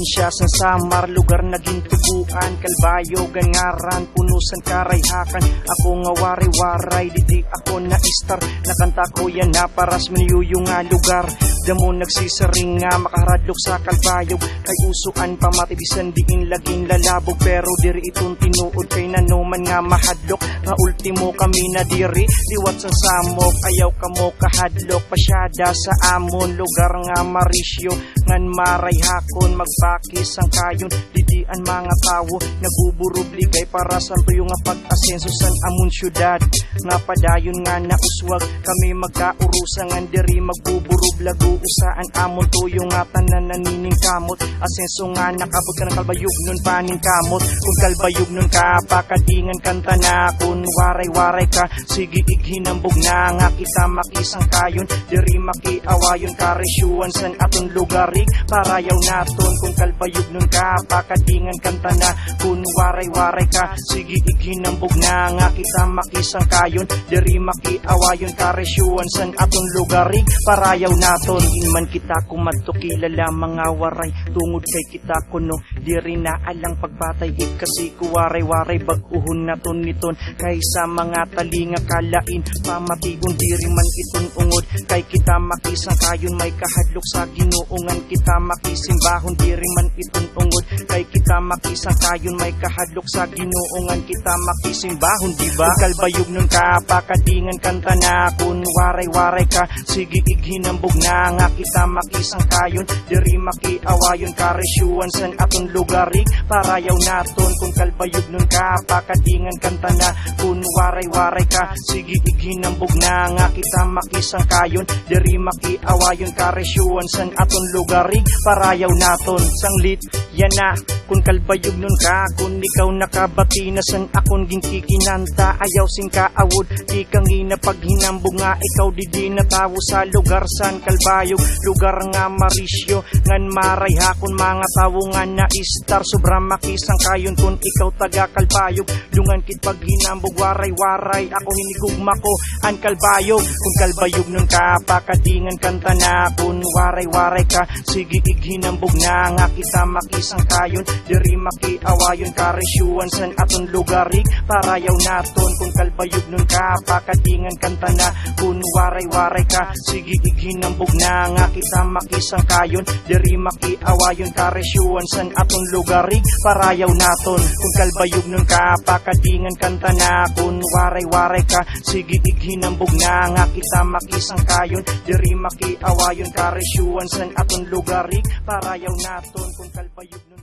probinsya sa Samar, lugar naging tubuan. Calbayognon ngaran, punusan karayhakan. Ako nga waray-waray, didi ako na istar. Nakanta ko yan na paras miniyuyo nga lugar. Damo nagsisaring nga makaradlok sa Calbayog. Kay usuan pamatibisan diin laging lalabog. Pero diri itong tinuod kay nanuman nga mahadlok. Nga ultimo kami na diri, liwat sa samok. Ayaw kamo kahadlok, pasyada sa amon. Lugar nga marisyo, ngan marayhakon. Magpakis ang kayon, didian mga tawo. Nagbuburubligay para sa tuyo nga pag-asenso san amon syudad. Nga padayon nga nauswag, kami magkaurusangan diri magbuburublago. Usaan amon tuyo nga tanan nanining kamot. Asenso nga nakabot ka ng Calbayognon paning kamot. Kung Calbayognon ka, pakadingan kanta na. Kung waray-waray ka, sige ighinambog na. Nga kita makisang kayon, diri makiawayon. Karesyuan san aton lugarig, parayaw naton. Kung Calbayognon ka, pakadingan kanta na. Kung waray-waray ka, sige ighinambog na. Nga kita makisang kayon, diri makiawayon. Karesyuan san aton lugarig, parayaw naton. Inman kita kumadto kilala mga waray, tungod kay kita kuno diri na alang pagpatay. Kasi ku waray-waray baguhon naton niton. Kaysa mga talinga kalain, pamatigon diri man iton ungod. Kay kita makisang kayon may kahadlok sa ginuungan. Kita makisimbahon diri man iton ungod. Kay kita makisang kayon may kahadlok sa ginuungan. Kita makisimbahon diba? Calbayognon ka, pakadingan kanta na. Kung waray-waray ka, sige ighinambog na. Nga kita makisang kayon, diri makiawayon. Karesyuan san aton lugarig, parayaw naton. Kung Calbayognon ka, pakadingan kanta na. Kung waray-waray ka, sige ighinambog na. Nga kita makisang kayon, diri makiawayon. Karesyuan san aton lugarig, parayaw naton. Sanglit yan na, kung Calbayognon ka, kung ikaw nakabati na san akon ginkikinanta. Ayaw sing kaawod, di kang pag hinambog nga. Ikaw didi na tawo sa lugar san Calbayog, lugar nga marisyo. Ngan marayhakon mga tawo nga na istar. Sobra makisang kayon kung ikaw taga Calbayog. Dungan kit pag hinambog waray-waray, ako hinigugma ko ang Calbayog. Kung Calbayognon ka, pakadingan kanta na. Kung waray-waray ka, sige ighinambog na. Nga kita makisang kayon, diri makiawayon. Karesyuan san aton lugarig, parayaw naton. Kung Calbayognon ka, pakadingan kanta na. Kung waray-waray ka, sige ighinambog na. Nga kita makisang kayon, diri makiawayon. Karesyuan san aton lugarig, parayaw naton. Kung Calbayognon ka, pakadingan kanta na. Kung waray-waray ka, sige ighinambog na. Nga kita makisang kayon, diri makiawayon. Karesyuan san aton lugarig, parayaw naton. Kung Calbayognon